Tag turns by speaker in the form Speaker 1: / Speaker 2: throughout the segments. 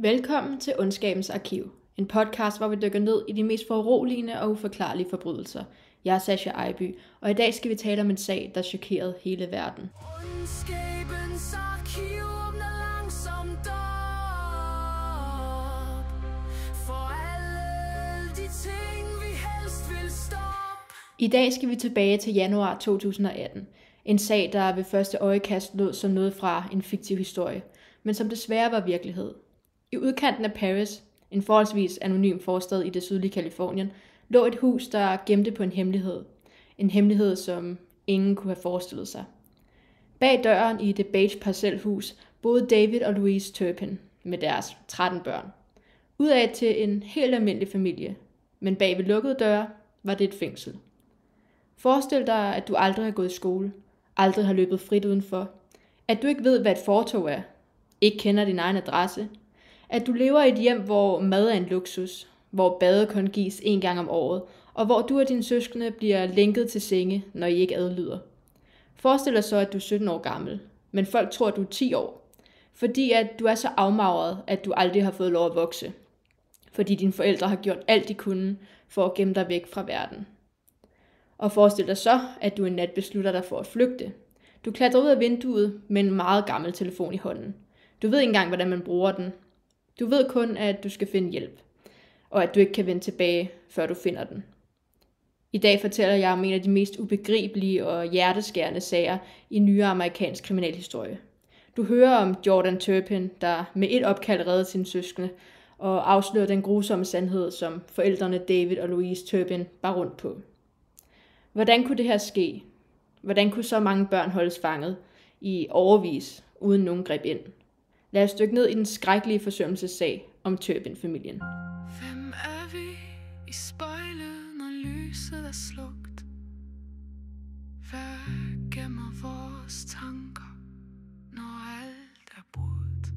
Speaker 1: Velkommen til Ondskabens Arkiv, en podcast, hvor vi dykker ned i de mest foruroligende og uforklarlige forbrydelser. Jeg er Sasha Ejby, og i dag skal vi tale om en sag, der chokerede hele verden.
Speaker 2: Ondskabens Arkiv åbner langsomt op for alle de ting, vi helst vil stoppe.
Speaker 1: I dag skal vi tilbage til januar 2018. En sag, der ved første øjekast lød som noget fra en fiktiv historie, men som desværre var virkelighed. I udkanten af Paris, en forholdsvis anonym forstad i det sydlige Californien, lå et hus, der gemte på en hemmelighed. En hemmelighed, som ingen kunne have forestillet sig. Bag døren i det beige parcelhus boede David og Louise Turpin med deres 13 børn. Udad til en helt almindelig familie, men bag ved lukkede døre var det et fængsel. Forestil dig, at du aldrig har gået i skole, aldrig har løbet frit udenfor, at du ikke ved, hvad et fortov er, ikke kender din egen adresse, at du lever i et hjem, hvor mad er en luksus, hvor bade kun gives en gang om året, og hvor du og dine søskende bliver lænket til senge, når I ikke adlyder. Forestil dig så, at du er 17 år gammel, men folk tror, at du er 10 år, fordi at du er så afmagret, at du aldrig har fået lov at vokse, fordi dine forældre har gjort alt de kunne for at gemme dig væk fra verden. Og forestil dig så, at du en nat beslutter dig for at flygte. Du klatrer ud af vinduet med en meget gammel telefon i hånden. Du ved ikke engang, hvordan man bruger den. Du ved kun, at du skal finde hjælp, og at du ikke kan vende tilbage, før du finder den. I dag fortæller jeg om en af de mest ubegribelige og hjerteskærende sager i nyere amerikansk kriminalhistorie. Du hører om Jordan Turpin, der med et opkald reddede sine søskende og afslører den grusomme sandhed, som forældrene David og Louise Turpin bar rundt på. Hvordan kunne det her ske? Hvordan kunne så mange børn holdes fanget i årevis, uden nogen greb ind? Lad os dykke ned i den skrækkelige forsømmelsessag om Turpin-familien.
Speaker 2: Hvem er vi i spejlet, når lyset er slukt? Hvad gemmer vores tanker, når alt er brudt?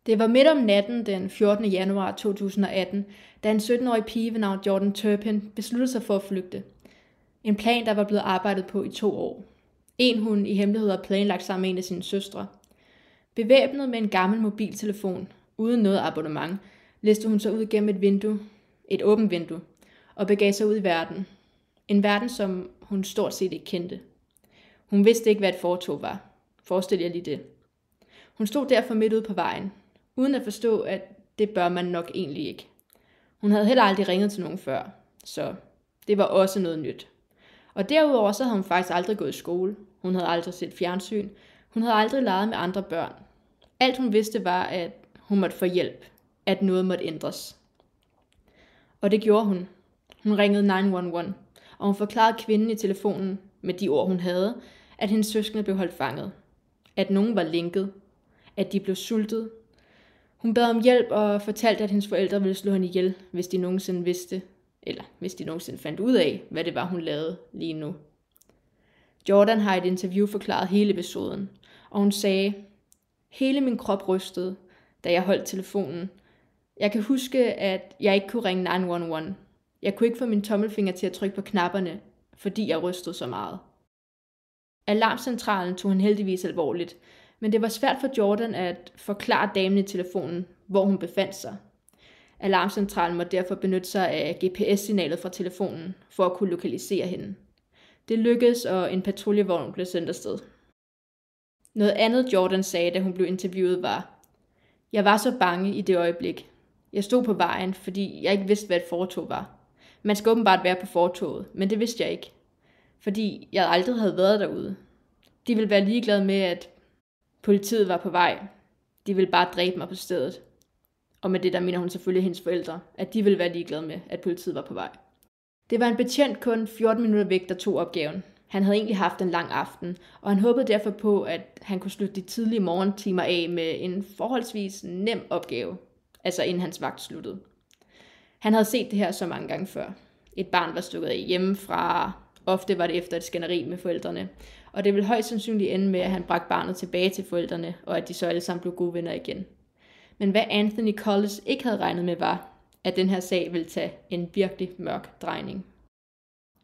Speaker 1: Det var midt om natten den 14. januar 2018, da en 17-årig pige ved navn Jordan Turpin besluttede sig for at flygte. En plan, der var blevet arbejdet på i 2 år. En hun i hemmelighed havde planlagt sammen med en af sine søstre. Bevæbnet med en gammel mobiltelefon, uden noget abonnement, listede hun sig ud gennem et åbent vindue, og begav sig ud i verden. En verden, som hun stort set ikke kendte. Hun vidste ikke, hvad et fortov var. Forestil jer lige det. Hun stod derfor midt ude på vejen, uden at forstå, at det bør man nok egentlig ikke. Hun havde heller aldrig ringet til nogen før, så det var også noget nyt. Og derudover så havde hun faktisk aldrig gået i skole. Hun havde aldrig set fjernsyn. Hun havde aldrig leget med andre børn. Alt hun vidste var, at hun måtte få hjælp. At noget måtte ændres. Og det gjorde hun. Hun ringede 911, og hun forklarede kvinden i telefonen, med de ord hun havde, at hendes søskende blev holdt fanget. At nogen var lænket. At de blev sultet. Hun bad om hjælp og fortalte, at hendes forældre ville slå hende ihjel, hvis de nogensinde vidste, eller hvis de nogensinde fandt ud af, hvad det var, hun lavede lige nu. Jordan har i et interview forklaret hele episoden, og hun sagde, hele min krop rystede, da jeg holdt telefonen. Jeg kan huske, at jeg ikke kunne ringe 911. Jeg kunne ikke få min tommelfinger til at trykke på knapperne, fordi jeg rystede så meget. Alarmcentralen tog hun heldigvis alvorligt, men det var svært for Jordan at forklare damen i telefonen, hvor hun befandt sig. Alarmcentralen måtte derfor benytte sig af GPS-signalet fra telefonen, for at kunne lokalisere hende. Det lykkedes, og en patruljevogn blev sendt afsted. Noget andet Jordan sagde, da hun blev interviewet, var, jeg var så bange i det øjeblik. Jeg stod på vejen, fordi jeg ikke vidste, hvad et fortov var. Man skal åbenbart være på fortovet, men det vidste jeg ikke. Fordi jeg aldrig havde været derude. De ville være ligeglade med, at politiet var på vej. De ville bare dræbe mig på stedet. Og med det der mener hun selvfølgelig hendes forældre, at de ville være ligeglade med, at politiet var på vej. Det var en betjent kun 14 minutter væk, der tog opgaven. Han havde egentlig haft en lang aften, og han håbede derfor på, at han kunne slutte de tidlige morgentimer af med en forholdsvis nem opgave, altså inden hans vagt sluttede. Han havde set det her så mange gange før. Et barn var stukket af hjemmefra, ofte var det efter et skænderi med forældrene, og det ville højst sandsynligt ende med, at han bragte barnet tilbage til forældrene, og at de så alle sammen blev gode venner igen. Men hvad Anthony Collis ikke havde regnet med var, at den her sag ville tage en virkelig mørk drejning.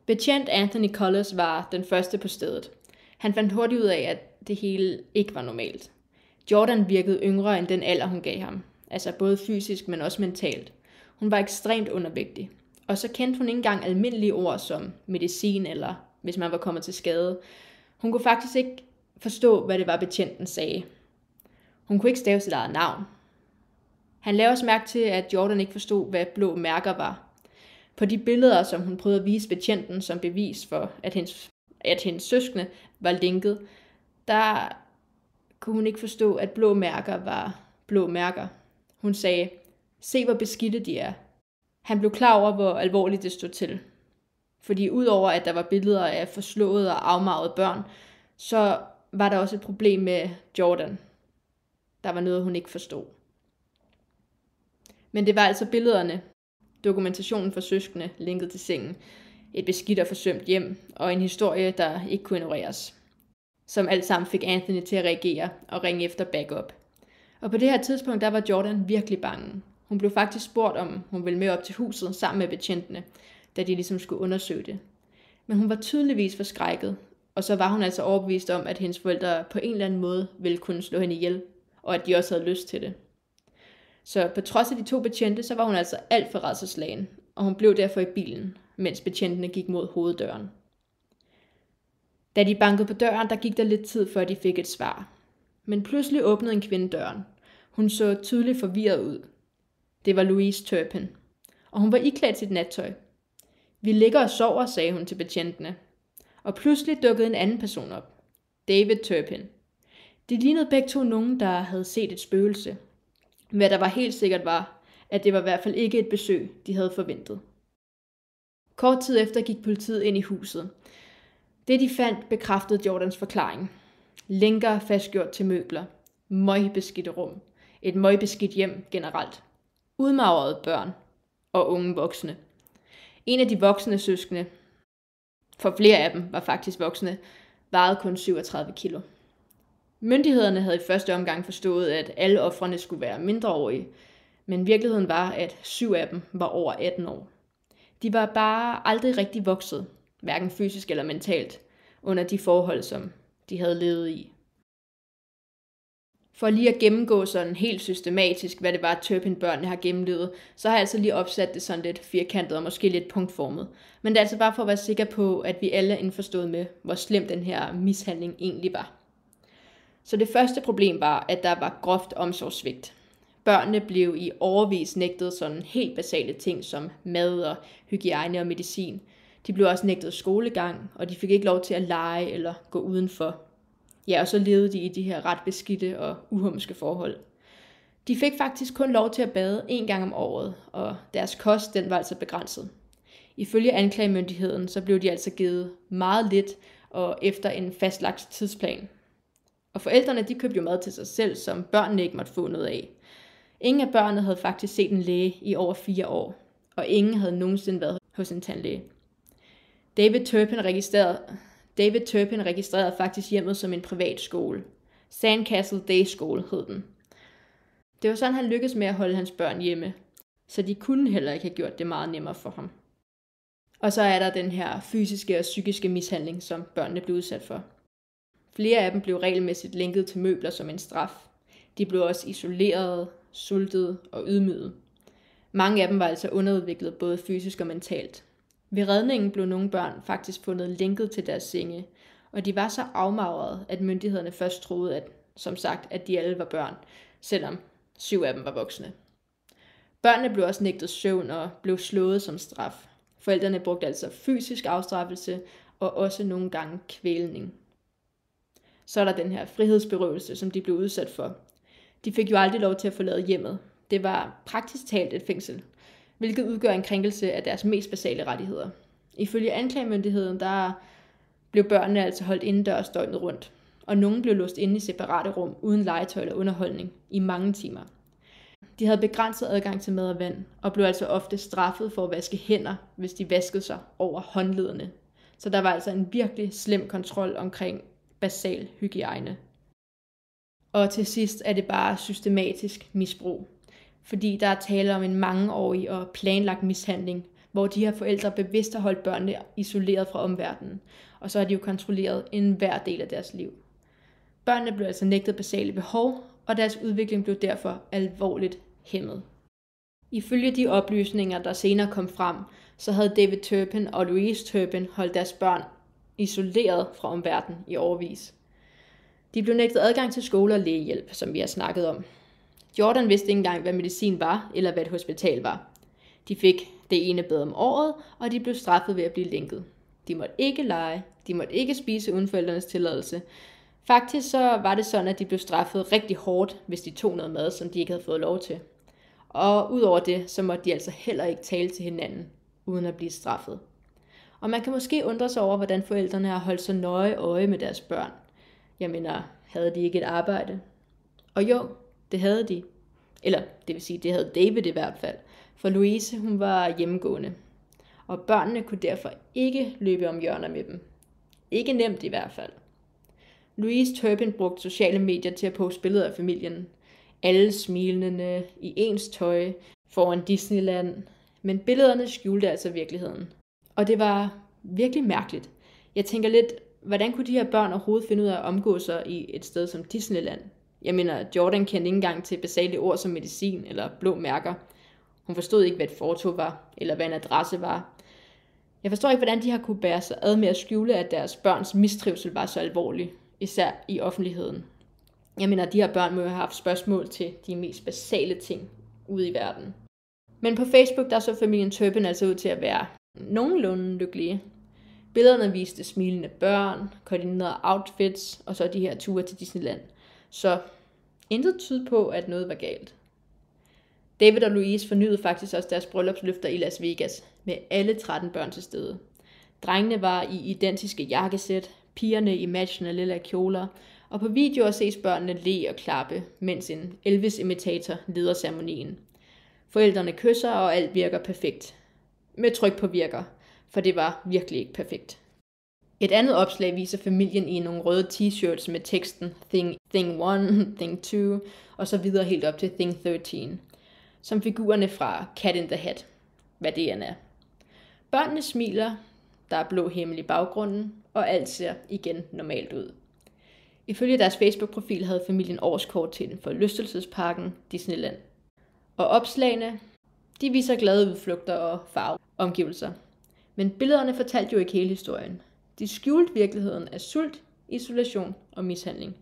Speaker 1: Betjent Anthony Collis var den første på stedet. Han fandt hurtigt ud af, at det hele ikke var normalt. Jordan virkede yngre end den alder, hun gav ham. altså både fysisk, men også mentalt. Hun var ekstremt undervægtig. Og så kendte hun ikke engang almindelige ord som medicin, eller hvis man var kommet til skade. Hun kunne faktisk ikke forstå, hvad det var, betjenten sagde. Hun kunne ikke stave sit eget navn. Han lavede også mærke til, at Jordan ikke forstod, hvad blå mærker var. På de billeder, som hun prøvede at vise betjenten som bevis for, at hendes søskende var linket, der kunne hun ikke forstå, at blå mærker var blå mærker. Hun sagde, se hvor beskidte de er. Han blev klar over, hvor alvorligt det stod til. Fordi udover at der var billeder af forslåede og afmagede børn, så var der også et problem med Jordan. Der var noget, hun ikke forstod. Men det var altså billederne, dokumentationen for søskende linket til sengen, et beskidt og forsømt hjem og en historie, der ikke kunne ignoreres. Som alt sammen fik Anthony til at reagere og ringe efter backup. Og på det her tidspunkt, der var Jordan virkelig bange. Hun blev faktisk spurgt, om hun ville med op til huset sammen med betjentene, da de ligesom skulle undersøge det. Men hun var tydeligvis forskrækket, og så var hun altså overbevist om, at hendes forældre på en eller anden måde ville kunne slå hende ihjel, og at de også havde lyst til det. Så på trods af de 2 betjente, så var hun altså alt for rædselsslagen, og hun blev derfor i bilen, mens betjentene gik mod hoveddøren. Da de bankede på døren, der gik der lidt tid, før de fik et svar. Men pludselig åbnede en kvinde døren. Hun så tydeligt forvirret ud. Det var Louise Turpin, og hun var iklædt sit nattøj. Vi ligger og sover, sagde hun til betjentene. Og pludselig dukkede en anden person op. David Turpin. De lignede begge 2 nogen, der havde set et spøgelse. Hvad der var helt sikkert var, at det var i hvert fald ikke et besøg, de havde forventet. Kort tid efter gik politiet ind i huset. Det de fandt bekræftede Jordans forklaring. Lænker fastgjort til møbler. Møgbeskidte rum. Et møgbeskidt hjem generelt. Udmagrede børn og unge voksne. En af de voksne søskende, for flere af dem var faktisk voksne, vejede kun 37 kilo. Myndighederne havde i første omgang forstået, at alle ofrene skulle være mindreårige, men virkeligheden var, at 7 af dem var over 18 år. De var bare aldrig rigtig vokset, hverken fysisk eller mentalt, under de forhold, som de havde levet i. For lige at gennemgå sådan helt systematisk, hvad det var, Turpin-børnene har gennemlevet, så har jeg altså lige opsat det sådan lidt firkantet og måske lidt punktformet. Men det er altså bare for at være sikker på, at vi alle er indforstået med, hvor slem den her mishandling egentlig var. Så det første problem var, at der var groft omsorgssvigt. Børnene blev i årevis nægtet sådan helt basale ting som mad og hygiejne og medicin. De blev også nægtet skolegang, og de fik ikke lov til at lege eller gå udenfor. Ja, og så levede de i de her ret beskidte og uhumske forhold. De fik faktisk kun lov til at bade 1 gang om året, og deres kost den var altså begrænset. Ifølge anklagemyndigheden så blev de altså givet meget lidt og efter en fastlagt tidsplan. Og forældrene de købte jo mad til sig selv, som børnene ikke måtte få noget af. Ingen af børnene havde faktisk set en læge i over 4 år, og ingen havde nogensinde været hos en tandlæge. David Turpin registrerede faktisk hjemmet som en privat skole. Sandcastle Day School hed den. Det var sådan, han lykkedes med at holde hans børn hjemme, så de kunne heller ikke have gjort det meget nemmere for ham. Og så er der den her fysiske og psykiske mishandling, som børnene blev udsat for. Flere af dem blev regelmæssigt lænket til møbler som en straf. De blev også isoleret, sultet og ydmyget. Mange af dem var altså underudviklet både fysisk og mentalt. Ved redningen blev nogle børn faktisk fundet lænket til deres senge, og de var så afmagrede, at myndighederne først troede, at de alle var børn, selvom 7 af dem var voksne. Børnene blev også nægtet søvn og blev slået som straf. Forældrene brugte altså fysisk afstraffelse og også nogle gange kvælning. Så er der den her frihedsberøvelse, som de blev udsat for. De fik jo aldrig lov til at forlade hjemmet. Det var praktisk talt et fængsel, hvilket udgør en krænkelse af deres mest basale rettigheder. Ifølge anklagemyndigheden, der blev børnene altså holdt indendørs døgnet rundt, og nogle blev låst inde i separate rum uden legetøj eller underholdning i mange timer. De havde begrænset adgang til mad og vand, og blev altså ofte straffet for at vaske hænder, hvis de vaskede sig over håndledene. Så der var altså en virkelig slem kontrol omkring basal hygiejne. Og til sidst er det bare systematisk misbrug. Fordi der er tale om en mangeårig og planlagt mishandling, hvor de her forældre bevidst har holdt børnene isoleret fra omverdenen, og så har de jo kontrolleret enhver del af deres liv. Børnene blev altså nægtet basale behov, og deres udvikling blev derfor alvorligt hæmmet. Ifølge de oplysninger, der senere kom frem, så havde David Turpin og Louise Turpin holdt deres børn isoleret fra omverdenen i årevis. De blev nægtet adgang til skole og lægehjælp, som vi har snakket om. Jordan vidste ikke engang, hvad medicin var, eller hvad et hospital var. De fik det ene bad om året, og de blev straffet ved at blive lænket. De måtte ikke lege, de måtte ikke spise uden forældrenes tilladelse. Faktisk så var det sådan, at de blev straffet rigtig hårdt, hvis de tog noget mad, som de ikke havde fået lov til. Og udover det, så måtte de altså heller ikke tale til hinanden, uden at blive straffet. Og man kan måske undre sig over, hvordan forældrene har holdt så nøje øje med deres børn. Jeg mener, havde de ikke et arbejde? Og jo, det havde de. Eller det vil sige, det havde David i hvert fald. For Louise, hun var hjemmegående. Og børnene kunne derfor ikke løbe om hjørner med dem. Ikke nemt i hvert fald. Louise Turpin brugte sociale medier til at poste billeder af familien. Alle smilende, i ens tøj, foran Disneyland. Men billederne skjulte altså virkeligheden. Og det var virkelig mærkeligt. Jeg tænker lidt, hvordan kunne de her børn overhovedet finde ud af at omgå sig i et sted som Disneyland? Jeg mener, Jordan kendte ikke engang til basale ord som medicin eller blå mærker. Hun forstod ikke, hvad et foto var, eller hvad en adresse var. Jeg forstår ikke, hvordan de har kunne bære sig ad med at skjule, at deres børns mistrivsel var så alvorlig, især i offentligheden. Jeg mener, de her børn må have haft spørgsmål til de mest basale ting ude i verden. Men på Facebook, der så familien Turpin altså ud til at være nogenlunde lykkelige. Billederne viste smilende børn, koordinerede outfits, og så de her ture til Disneyland. Så intet tydede på, at noget var galt. David og Louise fornyede faktisk også deres bryllupsløfter i Las Vegas, med alle 13 børn til stede. Drengene var i identiske jakkesæt, pigerne i matchende lilla kjoler, og på videoer ses børnene le og klappe, mens en Elvis-imitator leder ceremonien. Forældrene kysser, og alt virker perfekt. Med tryk på virker, for det var virkelig ikke perfekt. Et andet opslag viser familien i nogle røde t-shirts med teksten Thing 1, Thing 2 og så videre helt op til Thing 13, som figurerne fra Cat in the Hat, hvad det end er. Børnene smiler, der er blå himmel i baggrunden, og alt ser igen normalt ud. Ifølge deres Facebook-profil havde familien årskort til den forlystelsesparken Disneyland. Og opslagene, de viser glade udflugter og farve omgivelser. Men billederne fortalte jo ikke hele historien. De skjulte virkeligheden af sult, isolation og mishandling.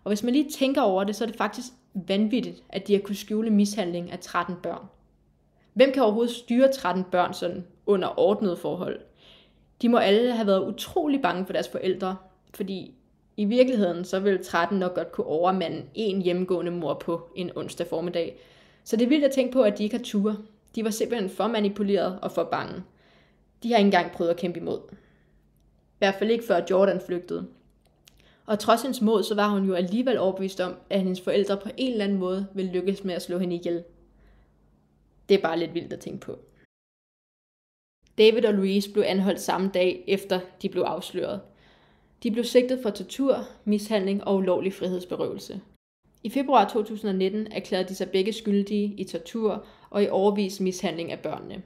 Speaker 1: Og hvis man lige tænker over det, så er det faktisk vanvittigt, at de har kunnet skjule mishandling af 13 børn. Hvem kan overhovedet styre 13 børn sådan under ordnede forhold? De må alle have været utrolig bange for deres forældre, fordi i virkeligheden så vil 13 nok godt kunne overmande en hjemmegående mor på en onsdag formiddag. Så det er vildt at tænke på, at de ikke har ture. De var simpelthen for manipuleret og for bange. De har ikke engang prøvet at kæmpe imod. I hvert fald ikke før Jordan flygtede. Og trods hendes mod, så var hun jo alligevel overbevist om, at hendes forældre på en eller anden måde ville lykkes med at slå hende ihjel. Det er bare lidt vildt at tænke på. David og Louise blev anholdt samme dag, efter de blev afsløret. De blev sigtet for tortur, mishandling og ulovlig frihedsberøvelse. I februar 2019 erklærede de sig begge skyldige i tortur og i årevis mishandling af børnene.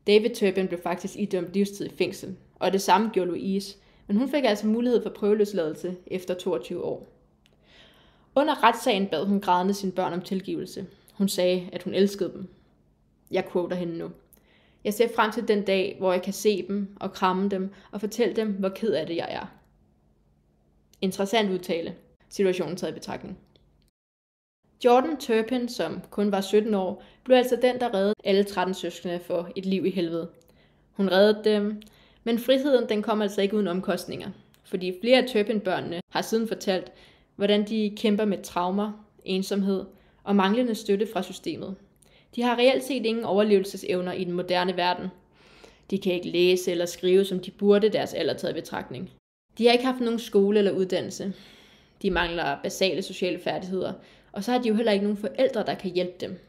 Speaker 1: David Turpin blev faktisk idømt livstid i fængsel, og det samme gjorde Louise, men hun fik altså mulighed for prøveløsladelse efter 22 år. Under retssagen bad hun grædende sine børn om tilgivelse. Hun sagde, at hun elskede dem. Jeg quoter hende nu. Jeg ser frem til den dag, hvor jeg kan se dem og kramme dem og fortælle dem, hvor ked af det jeg er. Interessant udtale, situationen taget i betragtning. Jordan Turpin, som kun var 17 år, blev altså den, der reddede alle 13 søskende for et liv i helvede. Hun reddede dem, men friheden den kom altså ikke uden omkostninger, fordi flere af Turpin-børnene har siden fortalt, hvordan de kæmper med traumer, ensomhed og manglende støtte fra systemet. De har reelt set ingen overlevelsesevner i den moderne verden. De kan ikke læse eller skrive, som de burde deres alder taget i betragtning. De har ikke haft nogen skole eller uddannelse. De mangler basale sociale færdigheder, og så har de jo heller ikke nogen forældre, der kan hjælpe dem.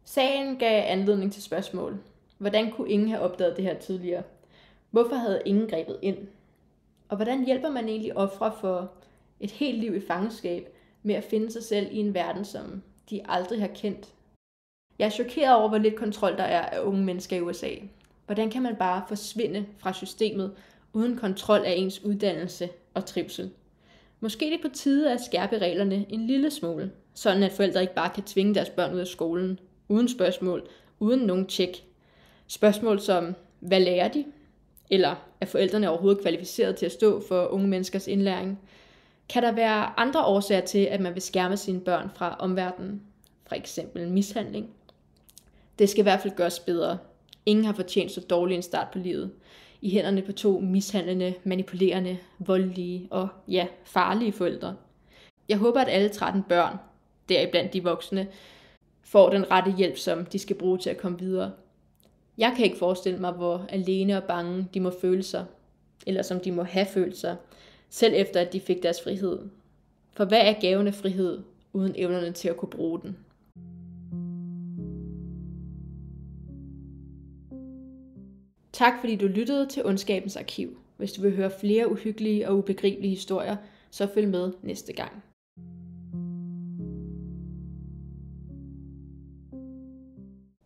Speaker 1: Sagen gav anledning til spørgsmål. Hvordan kunne ingen have opdaget det her tidligere? Hvorfor havde ingen grebet ind? Og hvordan hjælper man egentlig ofre for et helt liv i fangenskab med at finde sig selv i en verden, som de aldrig har kendt? Jeg er chokeret over, hvor lidt kontrol der er af unge mennesker i USA. Hvordan kan man bare forsvinde fra systemet uden kontrol af ens uddannelse og trivsel? Måske er det på tide at skærpe reglerne en lille smule, sådan at forældre ikke bare kan tvinge deres børn ud af skolen, uden spørgsmål, uden nogen tjek. Spørgsmål som, hvad lærer de? Eller er forældrene overhovedet kvalificeret til at stå for unge menneskers indlæring? Kan der være andre årsager til, at man vil skærme sine børn fra omverdenen? For eksempel mishandling. Det skal i hvert fald gøres bedre. Ingen har fortjent så dårlig en start på livet. I hænderne på 2 mishandlende, manipulerende, voldelige og farlige forældre. Jeg håber, at alle 13 børn, deriblandt de voksne, får den rette hjælp, som de skal bruge til at komme videre. Jeg kan ikke forestille mig, hvor alene og bange de må føle sig, eller som de må have følt sig, selv efter at de fik deres frihed. For hvad er gaven af frihed, uden evnerne til at kunne bruge den? Tak fordi du lyttede til Ondskabens Arkiv. Hvis du vil høre flere uhyggelige og ubegribelige historier, så følg med næste gang.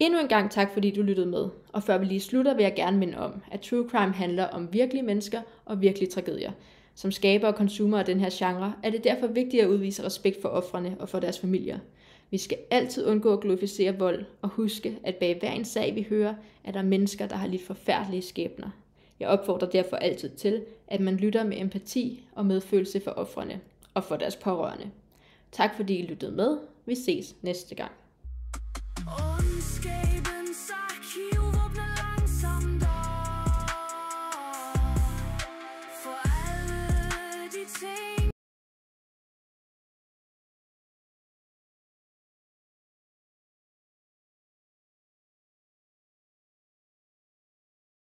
Speaker 1: Endnu en gang tak fordi du lyttede med, og før vi lige slutter, vil jeg gerne minde om, at True Crime handler om virkelige mennesker og virkelige tragedier. Som skaber og konsumer af den her genre, er det derfor vigtigt at udvise respekt for ofrene og for deres familier. Vi skal altid undgå at glorificere vold og huske, at bag hver en sag vi hører, er der mennesker, der har lidt forfærdelige skæbner. Jeg opfordrer derfor altid til, at man lytter med empati og medfølelse for ofrene og for deres pårørende. Tak fordi I lyttede med. Vi ses næste gang.